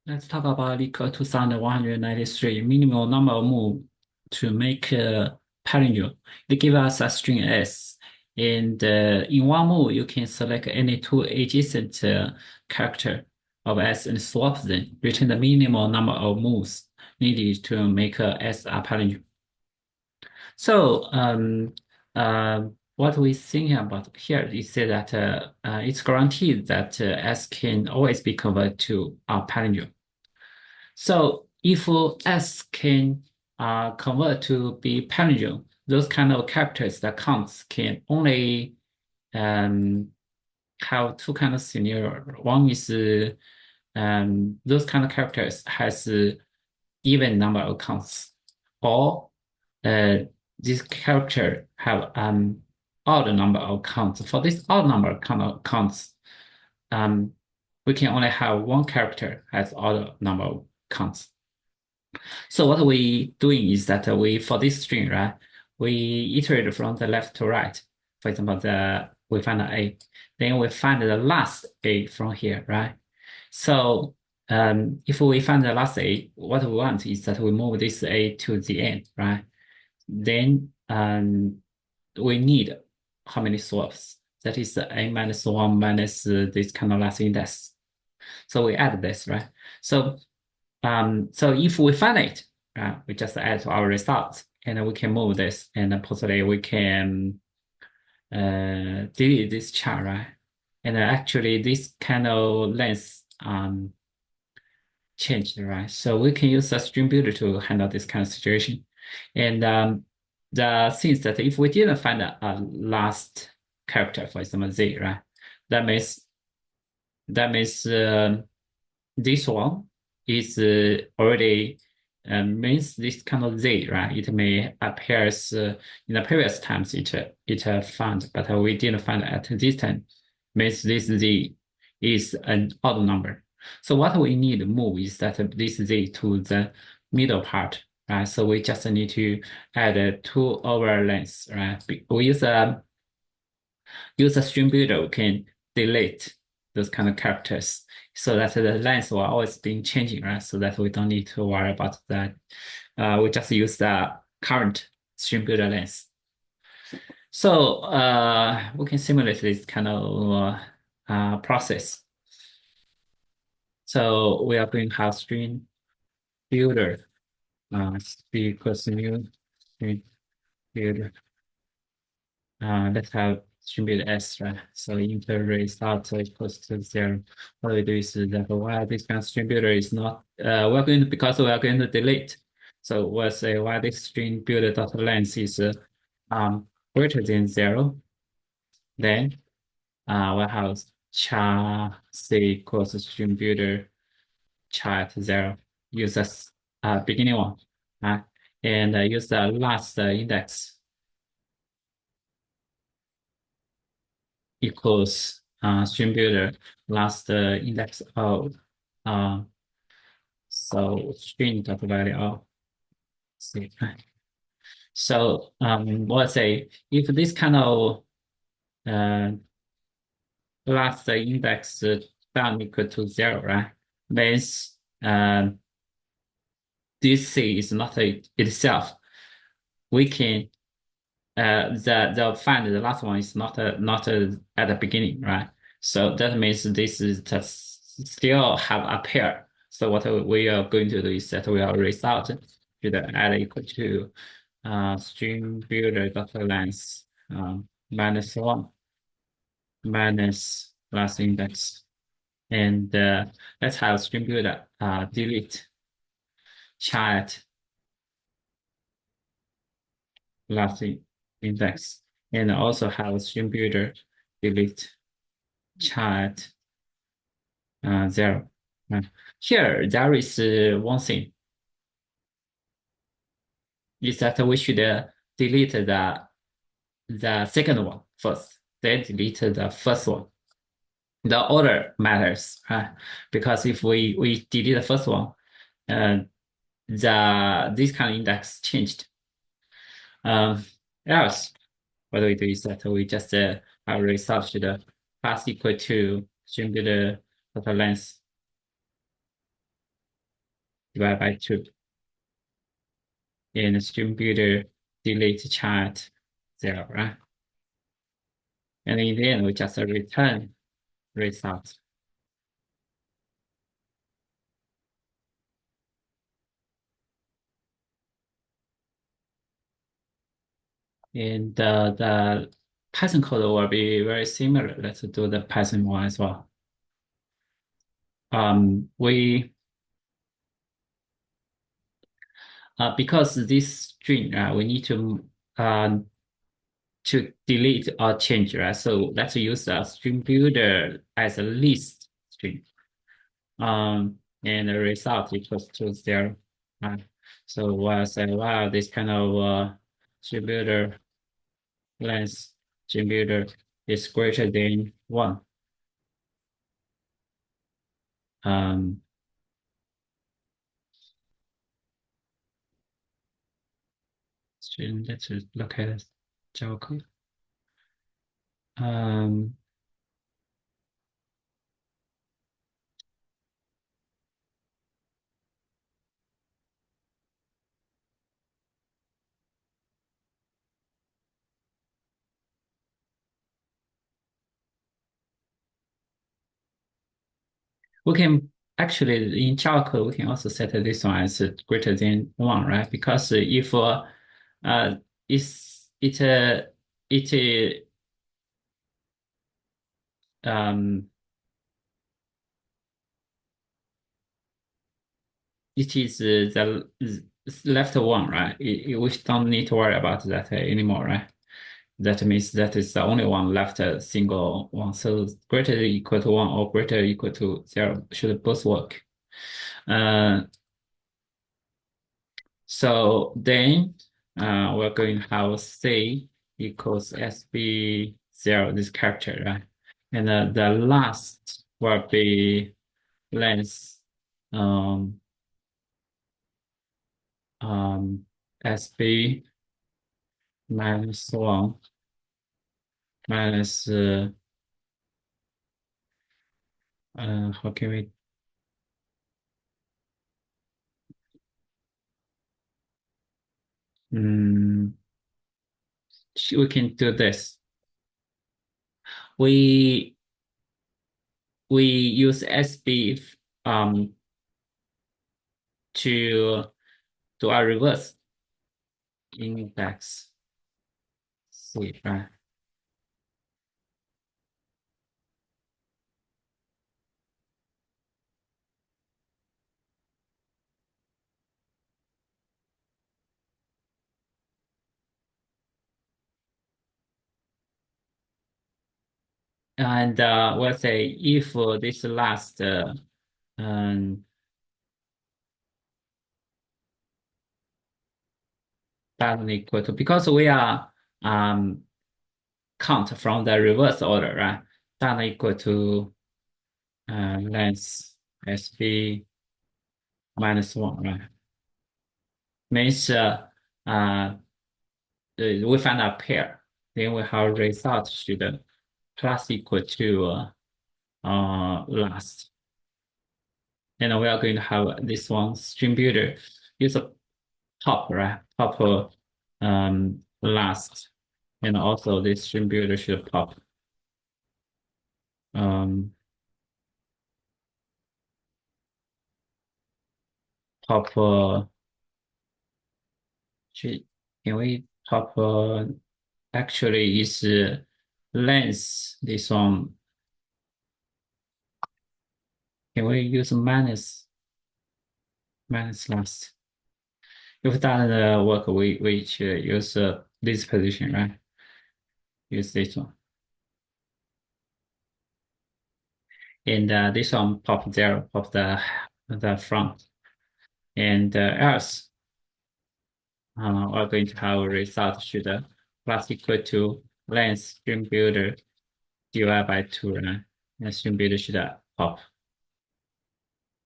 Let's talk about equal 2193 minimal number of move to make a palindrome. They give us a string S, and in one move you can select any two adjacent character of S and swap them, return the minimal number of moves needed to make S a palindrome. So what we thinking about here is that it's guaranteed that S can always be converted to a palindrome. So if S can convert to be palindrome, those kind of characters that counts can only um, have two kind of scenario. One is those kind of characters has even number of counts, or uh, this character have odd number of counts. For this odd number kind of counts, um, we can only have one character has odd number of counts. So what we doing is that we for this string, right? We iterate from the left to right. For example, we find the A, then we find the last A from here, right? So if we find the last A, what we want is that we move this A to the end, right? Then we need how many swaps? That is A minus one minus this kind of last index. So we add this, right? So if we find it, we just add to our results, and we can move this, and possibly we can delete this chart, right? And actually, this kind of length changed, right? So we can use a string builder to handle this kind of situation. And the things that if we didn't find a last character, for example, Z, right? That means that means this one is already means this kind of Z, right? It may appears in the previous times it found, but we didn't find at this time. Means this Z is an odd number. So what we need to move is that this Z to the middle part, right? So we just need to add two over lengths, right? We use a string builder, we can delete those kind of characters so that the length will always be changing, right? So that we don't need to worry about that. We just use the current string builder length. So we can simulate this kind of process. So we are going to have string builder equals new string builder. Let's have string builder s, right? So inter result equals to 0. What we do is that while this kind of string builder is not, we're going to, because we are going to delete. So we'll say while this string builder dot length is greater than 0, then we'll have char c equals string builder char at 0. Use the beginning one, and use the last index equals string builder last index of so string dot value of C. So let's say if this kind of uh, last index down equal to 0, right? Means this C is not itself. We can the find the last one is not at the beginning, right? So that means this is just still have a pair. So what we are going to do is that we are result to the add equal to string builder dot length minus one minus last index, and let's have string builder delete child last index, and also have string builder delete child 0. Here, there is one thing, is that we should delete the second one first, then delete the first one. The order matters, because if we delete the first one, this kind of index changed. Else, what we do is that we just result should pass equal to string builder total length divided by 2. And stream builder delete chart 0, right? And in the end, we just return result. And the Python code will be very similar. Let's do the Python one as well. We because this string, we need to delete or change, right? So let's use a string builder as a list string. And the result equals to 0. Right? So we'll say, wow, this kind of string builder length string builder is greater than 1. Um, let's look at Java code. Um, we can actually in Java code we can also set this one as greater than 1, right? Because if it's it it is the left one, right? We don't need to worry about that anymore, right? That means that is the only one left, a single one. So greater than equal to 1 or greater equal to 0 should both work. Uh, so then we're going to have C equals SB 0, this character, right? And the last will be length um, SB minus 1 minus how can we mm, we can do this. We we use SB to do a reverse index C, right? And we'll say if this last um, doesn't equal to, because we are count from the reverse order, right? Doesn't equal to length SB minus 1, right? Means we find a pair, then we have result should plus equal to last. And we are going to have this one string builder use a top, right? Top last. And also this string builder should pop um pop should can we pop actually is length this one. Can we use minus last? If that work, we should use this position, right? Use this one. And this one pop 0, pop the front. And else, we're going to have a result should plus equal to length string builder divided by 2, right? And string builder should pop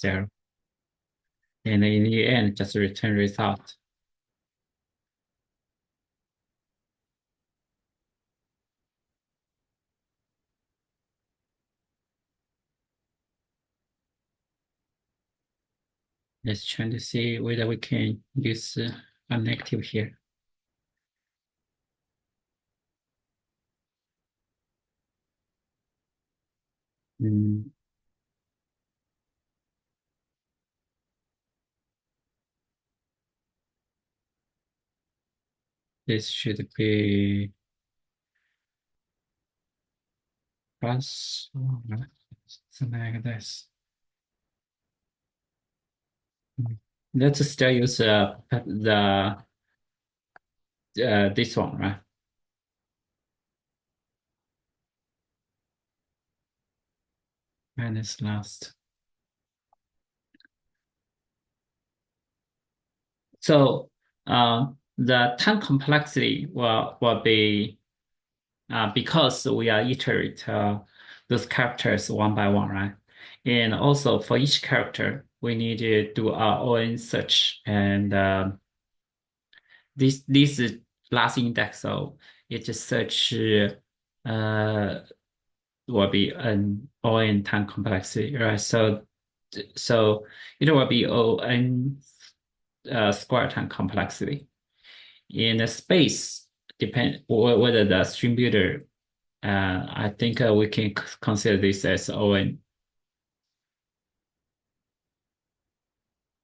0. And in the end, just return result. Let's try to see whether we can use a negative here. Mm, this should be plus or something like this. Mm. Let's still use the this one, right? Minus last. So the time complexity will be because we are iterate those characters one by one, right? And also for each character, we need to do our own search, and this is last index, so it just search uh will be an own time complexity, right? So it will be own square time complexity. In the space, depend whether the stream builder, I think we can consider this as O(n)